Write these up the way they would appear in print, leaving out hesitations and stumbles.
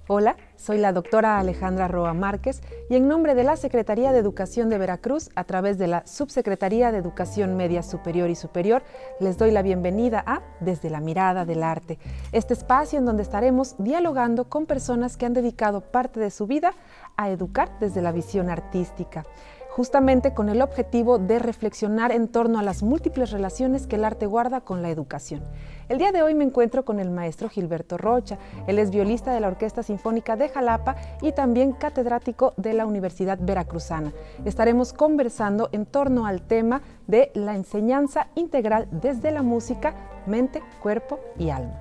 Hola, soy la doctora Alejandra Roa Márquez y en nombre de la Secretaría de Educación de Veracruz, a través de la Subsecretaría de Educación Media Superior y Superior, les doy la bienvenida a Desde la Mirada del Arte, este espacio en donde estaremos dialogando con personas que han dedicado parte de su vida a educar desde la visión artística, justamente con el objetivo de reflexionar en torno a las múltiples relaciones que el arte guarda con la educación. El día de hoy me encuentro con el maestro Gilberto Rocha. Él es violista de la Orquesta Sinfónica de Jalapa y también catedrático de la Universidad Veracruzana. Estaremos conversando en torno al tema de la enseñanza integral desde la música, mente, cuerpo y alma.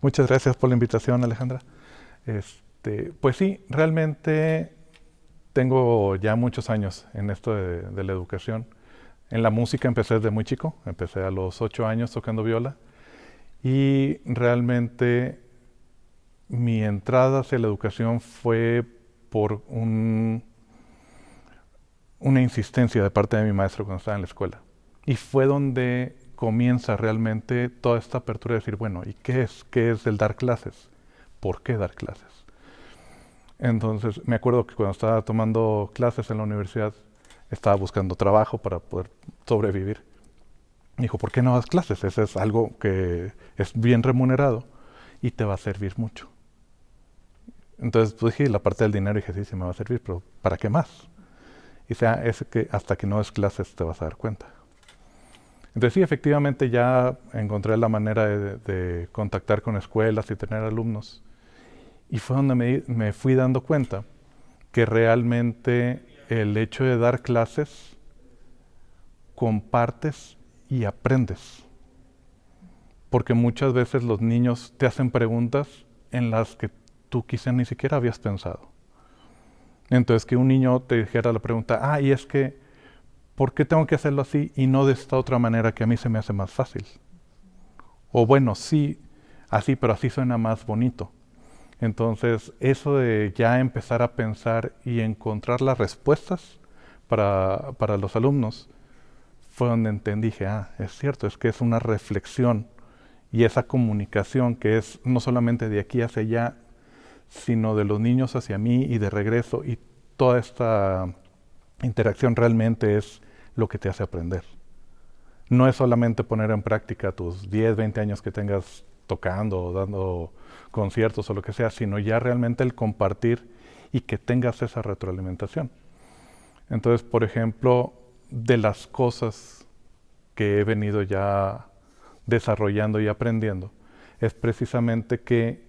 Muchas gracias por la invitación, Alejandra. Pues sí, realmente tengo ya muchos años en esto de la educación. En la música empecé desde muy chico, empecé a los 8 años tocando viola y realmente mi entrada hacia la educación fue por una insistencia de parte de mi maestro cuando estaba en la escuela. Y fue donde comienza realmente toda esta apertura de decir, bueno, ¿y qué es? ¿Qué es el dar clases? ¿Por qué dar clases? Entonces, me acuerdo que cuando estaba tomando clases en la universidad, estaba buscando trabajo para poder sobrevivir. Me dijo, ¿por qué no das clases? Eso es algo que es bien remunerado y te va a servir mucho. Entonces, pues dije, la parte del dinero, dije, sí, sí me va a servir, pero ¿para qué más? Y sea, es que hasta que no des clases te vas a dar cuenta. Entonces, sí, efectivamente ya encontré la manera de contactar con escuelas y tener alumnos. Y fue donde me fui dando cuenta que realmente el hecho de dar clases, compartes y aprendes. Porque muchas veces los niños te hacen preguntas en las que tú quizás ni siquiera habías pensado. Entonces que un niño te dijera la pregunta, y es que, ¿por qué tengo que hacerlo así y no de esta otra manera que a mí se me hace más fácil? O bueno, sí, así, pero así suena más bonito. Entonces, eso de ya empezar a pensar y encontrar las respuestas para los alumnos, fue donde entendí, dije, es cierto, es que es una reflexión y esa comunicación que es no solamente de aquí hacia allá, sino de los niños hacia mí y de regreso, y toda esta interacción realmente es lo que te hace aprender. No es solamente poner en práctica tus 10, 20 años que tengas tocando o dando conciertos o lo que sea, sino ya realmente el compartir y que tengas esa retroalimentación. Entonces, por ejemplo, de las cosas que he venido ya desarrollando y aprendiendo, es precisamente que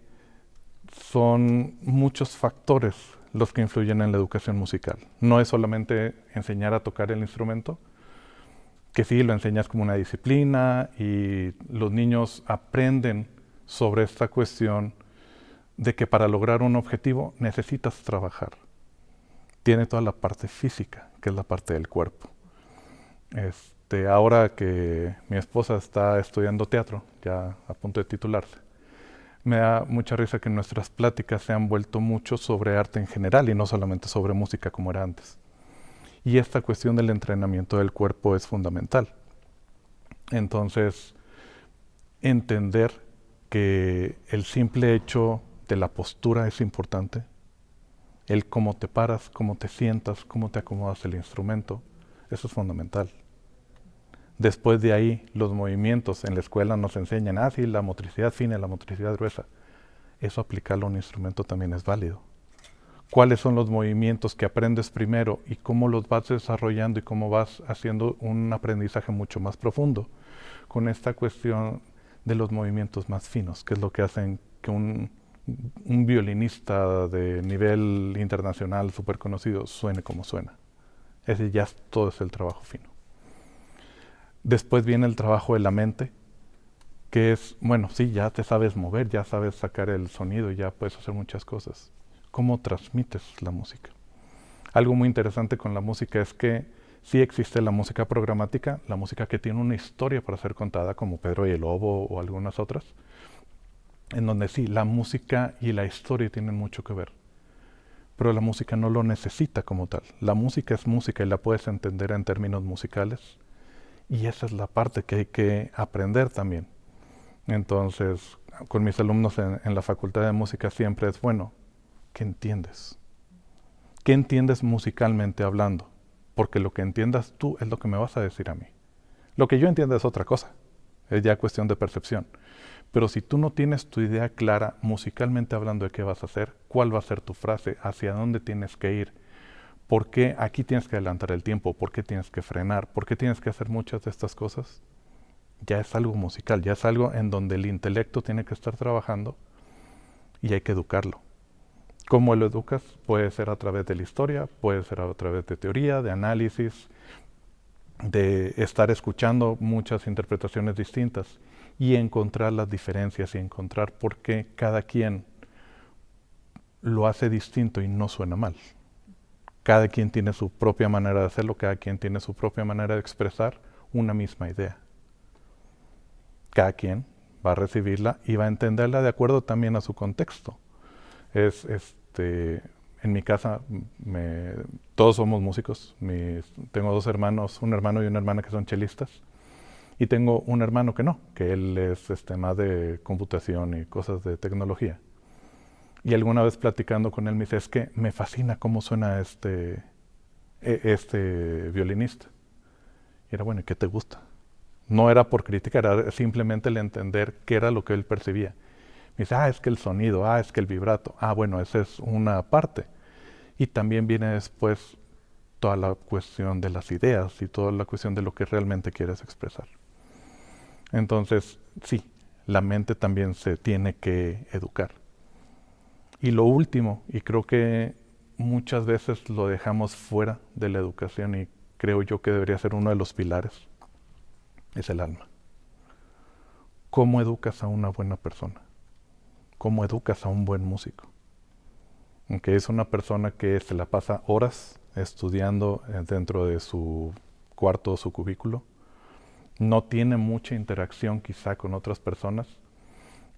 son muchos factores los que influyen en la educación musical. No es solamente enseñar a tocar el instrumento, que sí, lo enseñas como una disciplina y los niños aprenden sobre esta cuestión de que para lograr un objetivo necesitas trabajar. Tiene toda la parte física, que es la parte del cuerpo. Ahora que mi esposa está estudiando teatro, ya a punto de titularse, me da mucha risa que nuestras pláticas se han vuelto mucho sobre arte en general y no solamente sobre música como era antes. Y esta cuestión del entrenamiento del cuerpo es fundamental. Entonces, entender que el simple hecho de la postura es importante, el cómo te paras, cómo te sientas, cómo te acomodas el instrumento, eso es fundamental. Después de ahí, los movimientos en la escuela nos enseñan, sí, la motricidad fina y la motricidad gruesa. Eso aplicarlo a un instrumento también es válido. Cuáles son los movimientos que aprendes primero y cómo los vas desarrollando y cómo vas haciendo un aprendizaje mucho más profundo con esta cuestión de los movimientos más finos, que es lo que hacen que un violinista de nivel internacional súper conocido suene como suena. Ese ya todo es el trabajo fino. Después viene el trabajo de la mente, que es, bueno, sí, ya te sabes mover, ya sabes sacar el sonido, ya puedes hacer muchas cosas. ¿Cómo transmites la música? Algo muy interesante con la música es que sí existe la música programática, la música que tiene una historia para ser contada, como Pedro y el Lobo o algunas otras, en donde sí, la música y la historia tienen mucho que ver. Pero la música no lo necesita como tal. La música es música y la puedes entender en términos musicales Y esa es la parte que hay que aprender también. Entonces, con mis alumnos en la Facultad de Música siempre es, bueno, ¿qué entiendes? ¿Qué entiendes musicalmente hablando? Porque lo que entiendas tú es lo que me vas a decir a mí. Lo que yo entiendo es otra cosa, es ya cuestión de percepción. Pero si tú no tienes tu idea clara musicalmente hablando de qué vas a hacer, cuál va a ser tu frase, hacia dónde tienes que ir, por qué aquí tienes que adelantar el tiempo, por qué tienes que frenar, por qué tienes que hacer muchas de estas cosas, ya es algo musical, ya es algo en donde el intelecto tiene que estar trabajando y hay que educarlo. ¿Cómo lo educas? Puede ser a través de la historia, puede ser a través de teoría, de análisis, de estar escuchando muchas interpretaciones distintas y encontrar las diferencias y encontrar por qué cada quien lo hace distinto y no suena mal. Cada quien tiene su propia manera de hacerlo, cada quien tiene su propia manera de expresar una misma idea. Cada quien va a recibirla y va a entenderla de acuerdo también a su contexto. En mi casa todos somos músicos. Tengo dos hermanos, un hermano y una hermana que son chelistas. Y tengo un hermano que no, que él es más de computación y cosas de tecnología. Y alguna vez platicando con él me dice, es que me fascina cómo suena este violinista. Y era, bueno, ¿y qué te gusta? No era por criticar, era simplemente el entender qué era lo que él percibía. Me dice, es que el sonido, es que el vibrato. Bueno, esa es una parte. Y también viene después toda la cuestión de las ideas y toda la cuestión de lo que realmente quieres expresar. Entonces, sí, la mente también se tiene que educar. Y lo último, y creo que muchas veces lo dejamos fuera de la educación y creo yo que debería ser uno de los pilares, es el alma. ¿Cómo educas a una buena persona? ¿Cómo educas a un buen músico? Aunque es una persona que se la pasa horas estudiando dentro de su cuarto o su cubículo, no tiene mucha interacción quizá con otras personas.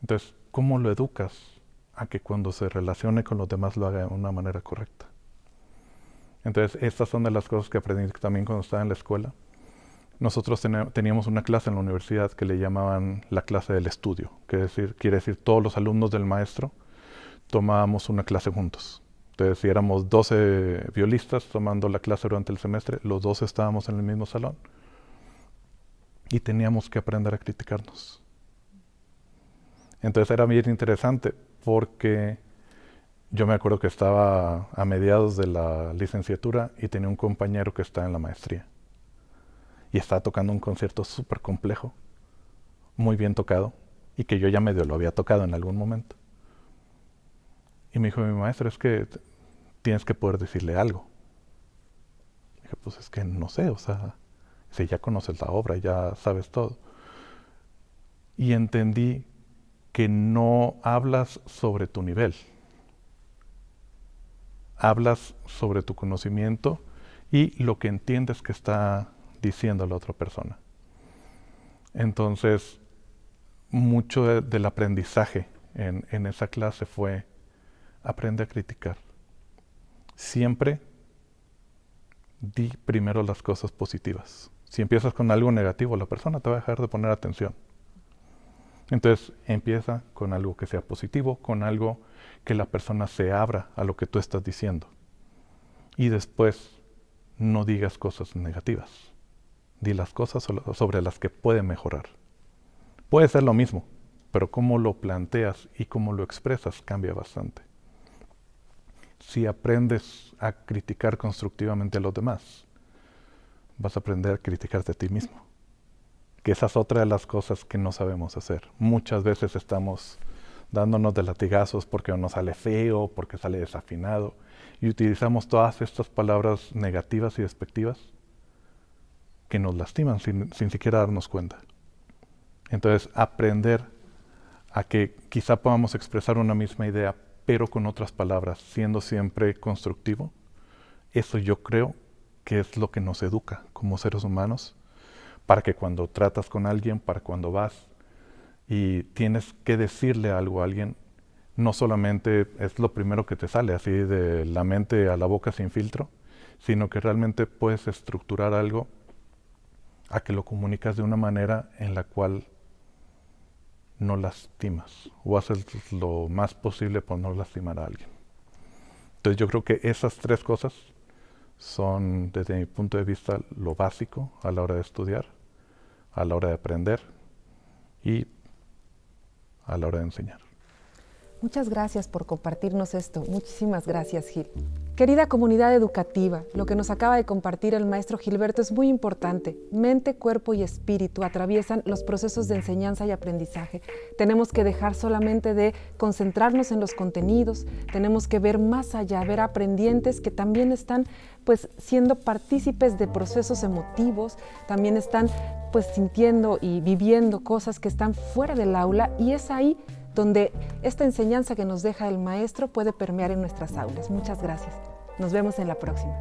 Entonces, ¿cómo lo educas a que cuando se relacione con los demás lo haga de una manera correcta? Entonces, estas son de las cosas que aprendí también cuando estaba en la escuela. Nosotros teníamos una clase en la universidad que le llamaban la clase del estudio, que quiere decir todos los alumnos del maestro tomábamos una clase juntos. Entonces, si éramos 12 violistas tomando la clase durante el semestre, los 12 estábamos en el mismo salón y teníamos que aprender a criticarnos. Entonces era bien interesante porque yo me acuerdo que estaba a mediados de la licenciatura y tenía un compañero que estaba en la maestría. Y estaba tocando un concierto súper complejo, muy bien tocado, y que yo ya medio lo había tocado en algún momento. Y me dijo mi maestro, es que tienes que poder decirle algo. Dije, pues es que no sé, si ya conoces la obra, ya sabes todo. Y entendí que no hablas sobre tu nivel, hablas sobre tu conocimiento y lo que entiendes que está diciendo la otra persona. Entonces, mucho del aprendizaje en esa clase fue aprende a criticar. Siempre di primero las cosas positivas. Si empiezas con algo negativo, la persona te va a dejar de poner atención. Entonces empieza con algo que sea positivo, con algo que la persona se abra a lo que tú estás diciendo. Y después no digas cosas negativas. Di las cosas sobre las que puede mejorar. Puede ser lo mismo, pero cómo lo planteas y cómo lo expresas cambia bastante. Si aprendes a criticar constructivamente a los demás, vas a aprender a criticarte a ti mismo. Que esa es otra de las cosas que no sabemos hacer. Muchas veces estamos dándonos de latigazos porque nos sale feo, porque sale desafinado, y utilizamos todas estas palabras negativas y despectivas que nos lastiman sin siquiera darnos cuenta. Entonces, aprender a que quizá podamos expresar una misma idea, pero con otras palabras, siendo siempre constructivo, eso yo creo que es lo que nos educa como seres humanos, para que cuando tratas con alguien, para cuando vas y tienes que decirle algo a alguien, no solamente es lo primero que te sale, así de la mente a la boca sin filtro, sino que realmente puedes estructurar algo a que lo comunicas de una manera en la cual no lastimas o haces lo más posible por no lastimar a alguien. Entonces yo creo que esas tres cosas son, desde mi punto de vista, lo básico a la hora de estudiar, a la hora de aprender y a la hora de enseñar. Muchas gracias por compartirnos esto. Muchísimas gracias, Gil. Querida comunidad educativa, lo que nos acaba de compartir el maestro Gilberto es muy importante. Mente, cuerpo y espíritu atraviesan los procesos de enseñanza y aprendizaje. Tenemos que dejar solamente de concentrarnos en los contenidos, tenemos que ver más allá, ver aprendientes que también están pues siendo partícipes de procesos emotivos, también están pues sintiendo y viviendo cosas que están fuera del aula, y es ahí donde esta enseñanza que nos deja el maestro puede permear en nuestras aulas. Muchas gracias. Nos vemos en la próxima.